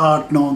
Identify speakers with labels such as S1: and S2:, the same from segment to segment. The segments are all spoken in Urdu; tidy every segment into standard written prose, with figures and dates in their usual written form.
S1: 8, 9,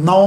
S1: 9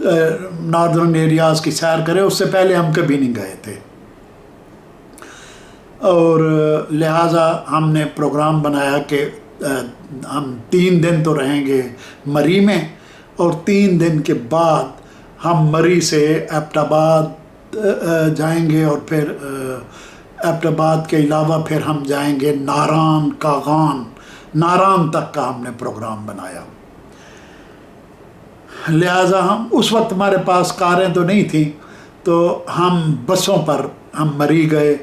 S1: ناردرن ایریاز کی سیر کریں، اس سے پہلے ہم کبھی نہیں گئے تھے، اور لہٰذا ہم نے پروگرام بنایا کہ ہم 3 دن تو رہیں گے مری میں، اور 3 دن کے بعد ہم مری سے ایبٹ آباد جائیں گے، اور پھر ایبٹ آباد کے علاوہ پھر ہم جائیں گے ناران، کاغان، ناران تک کا ہم نے پروگرام بنایا۔ لہٰذا ہم اس وقت ہمارے پاس کاریں تو نہیں تھیں، تو ہم بسوں پر ہم مری گئے،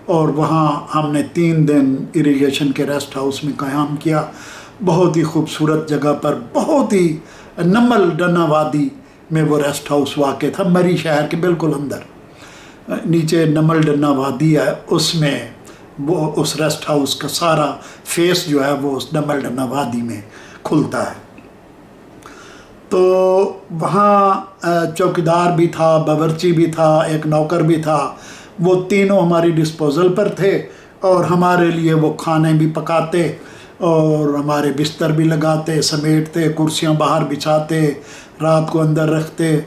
S1: اور وہاں ہم نے 3 دن اریگیشن کے ریسٹ ہاؤس میں قیام کیا، بہت ہی خوبصورت جگہ پر، بہت ہی نمل ڈنا وادی میں وہ ریسٹ ہاؤس واقع تھا، مری شہر کے بالکل اندر، نیچے نمل ڈنا وادی ہے، اس میں وہ اس ریسٹ ہاؤس کا سارا فیس جو ہے وہ اس نمل ڈنا وادی میں کھلتا ہے۔ تو وہاں چوکیدار بھی تھا، باورچی بھی تھا، ایک نوکر بھی تھا، وہ تینوں ہماری ڈسپوزل پر تھے، اور ہمارے لیے وہ کھانے بھی پکاتے، اور ہمارے بستر بھی لگاتے، سمیٹتے، کرسیاں باہر بچھاتے، رات کو اندر رکھتے۔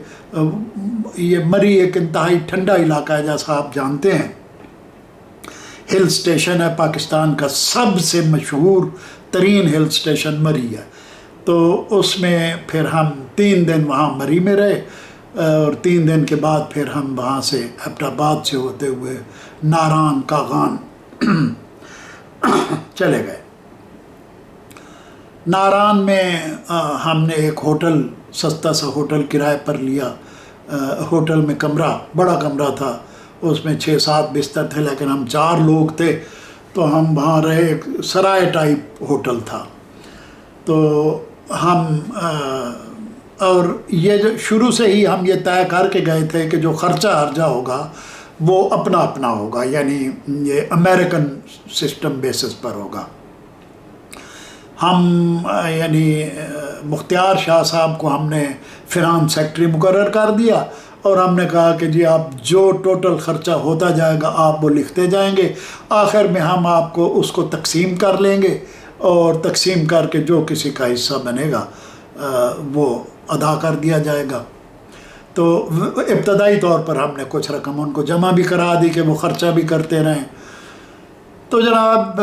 S1: یہ مری ایک انتہائی ٹھنڈا علاقہ ہے، جیسا آپ جانتے ہیں، ہل سٹیشن ہے، پاکستان کا سب سے مشہور ترین ہل سٹیشن مری ہے۔ تو اس میں پھر ہم 3 دن وہاں مری میں رہے، اور 3 دن کے بعد پھر ہم وہاں سے ایبٹ آباد سے ہوتے ہوئے ناران، کاغان چلے گئے۔ ناران میں ہم نے ایک ہوٹل، سستا سا ہوٹل کرائے پر لیا، ہوٹل میں کمرہ، بڑا کمرہ تھا، اس میں 6-7 بستر تھے، لیکن ہم 4 لوگ تھے، تو ہم وہاں رہے، ایک سرائے ٹائپ ہوٹل تھا۔ تو ہم اور یہ جو شروع سے ہی ہم یہ طے کر کے گئے تھے کہ جو خرچہ ارجہ ہوگا وہ اپنا اپنا ہوگا، یعنی یہ امریکن سسٹم بیسس پر ہوگا۔ ہم یعنی مختار شاہ صاحب کو ہم نے فنانس سیکٹری مقرر کر دیا، اور ہم نے کہا کہ جی آپ جو ٹوٹل خرچہ ہوتا جائے گا آپ وہ لکھتے جائیں گے، آخر میں ہم آپ کو اس کو تقسیم کر لیں گے، اور تقسیم کر کے جو کسی کا حصہ بنے گا وہ ادا کر دیا جائے گا۔ تو ابتدائی طور پر ہم نے کچھ رقم ان کو جمع بھی کرا دی کہ وہ خرچہ بھی کرتے رہیں۔ تو جناب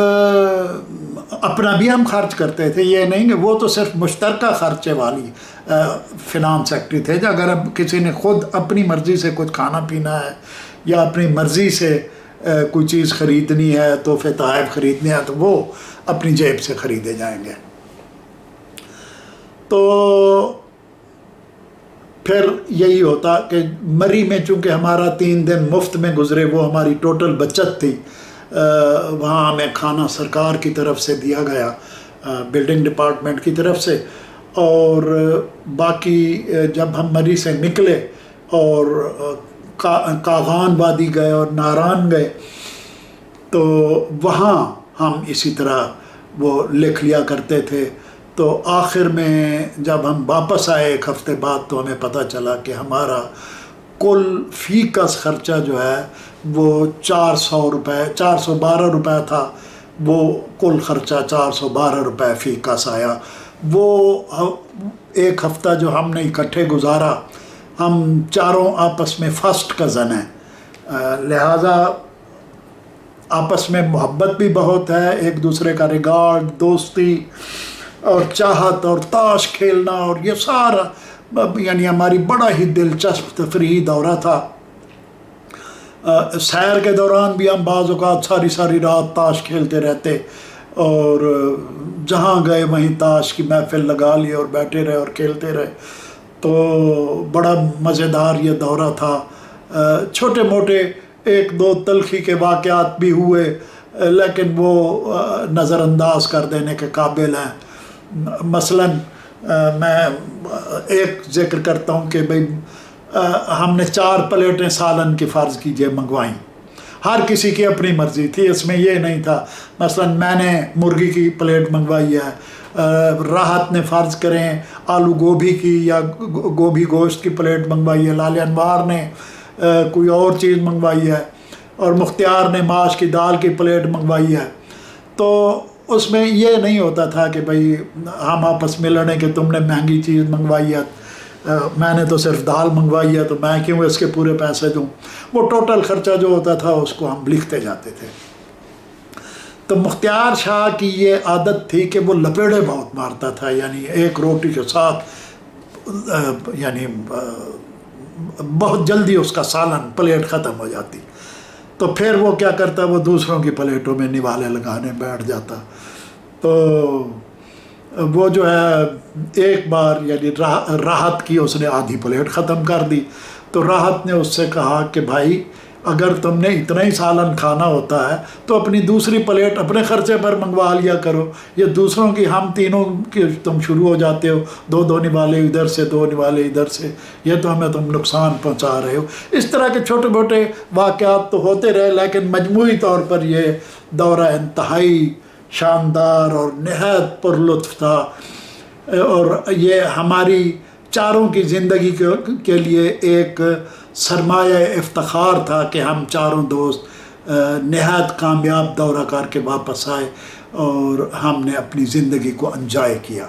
S1: اپنا بھی ہم خرچ کرتے تھے، یہ نہیں کہ وہ تو صرف مشترکہ خرچے والی فنانس سیکٹری تھے، جو اگر اب کسی نے خود اپنی مرضی سے کچھ کھانا پینا ہے، یا اپنی مرضی سے کوئی چیز خریدنی ہے، تحفے تحائف خریدنے ہیں، تو وہ اپنی جیب سے خریدے جائیں گے۔ تو پھر یہی ہوتا کہ مری میں چونکہ ہمارا 3 دن مفت میں گزرے، وہ ہماری ٹوٹل بچت تھی، وہاں ہمیں کھانا سرکار کی طرف سے دیا گیا، بلڈنگ ڈپارٹمنٹ کی طرف سے، اور باقی جب ہم مری سے نکلے اور کاغان وادی گئے اور ناران گئے، تو وہاں ہم اسی طرح وہ لکھ لیا کرتے تھے۔ تو آخر میں جب ہم واپس آئے 1 ہفتے بعد، تو ہمیں پتہ چلا کہ ہمارا کل فی کس خرچہ جو ہے وہ 400 روپے، 412 روپے تھا، وہ کل خرچہ 412 روپے فی کس آیا۔ وہ 1 ہفتہ جو ہم نے اکٹھے گزارا، ہم چاروں آپس میں فرسٹ کزن ہیں، لہٰذا آپس میں محبت بھی بہت ہے، ایک دوسرے کا ریگارڈ، دوستی اور چاہت اور تاش کھیلنا، اور یہ سارا یعنی ہماری بڑا ہی دلچسپ تفریحی دورہ تھا۔ سیر کے دوران بھی ہم بعض اوقات ساری رات تاش کھیلتے رہتے، اور جہاں گئے وہیں تاش کی محفل لگا لی اور بیٹھے رہے اور کھیلتے رہے۔ تو بڑا مزیدار یہ دورہ تھا۔ چھوٹے موٹے 1-2 تلخی کے واقعات بھی ہوئے، لیکن وہ نظر انداز کر دینے کے قابل ہیں۔ مثلا میں ایک ذکر کرتا ہوں کہ بھئی ہم نے 4 پلیٹیں سالن کی فرض کیجئے منگوائیں، ہر کسی کی اپنی مرضی تھی، اس میں یہ نہیں تھا مثلا میں نے مرغی کی پلیٹ منگوائی ہے، راحت نے فرض کریں آلو گوبھی کی یا گوبھی گوشت کی پلیٹ منگوائی ہے، لال انوار نے کوئی اور چیز منگوائی ہے، اور مختار نے ماش کی دال کی پلیٹ منگوائی ہے۔ تو اس میں یہ نہیں ہوتا تھا کہ بھئی ہم آپس میں لڑیں کہ تم نے مہنگی چیز منگوائی ہے میں نے تو صرف دال منگوائی ہے تو میں کیوں اس کے پورے پیسے دوں. وہ ٹوٹل خرچہ جو ہوتا تھا اس کو ہم لکھتے جاتے تھے. تو مختار شاہ کی یہ عادت تھی کہ وہ لپیڑے بہت مارتا تھا، یعنی ایک روٹی کے ساتھ یعنی بہت جلدی اس کا سالن پلیٹ ختم ہو جاتی. تو پھر وہ کیا کرتا، وہ دوسروں کی پلیٹوں میں نوالے لگانے بیٹھ جاتا. تو وہ جو ہے ایک بار یعنی راحت کی اس نے آدھی پلیٹ ختم کر دی. تو راحت نے اس سے کہا کہ بھائی اگر تم نے اتنا ہی سالن کھانا ہوتا ہے تو اپنی دوسری پلیٹ اپنے خرچے پر منگوا لیا کرو. یہ دوسروں کی ہم تینوں کی تم شروع ہو جاتے ہو، دو نوالے ادھر سے دو نوالے ادھر سے، یہ تو ہمیں تم نقصان پہنچا رہے ہو. اس طرح کے چھوٹے موٹے واقعات تو ہوتے رہے، لیکن مجموعی طور پر یہ دورہ انتہائی شاندار اور نہایت پر لطف تھا، اور یہ ہماری چاروں کی زندگی کے لیے ایک سرمایہ افتخار تھا کہ ہم چاروں دوست نہایت کامیاب دورہ کر کے واپس آئے اور ہم نے اپنی زندگی کو انجوائے کیا.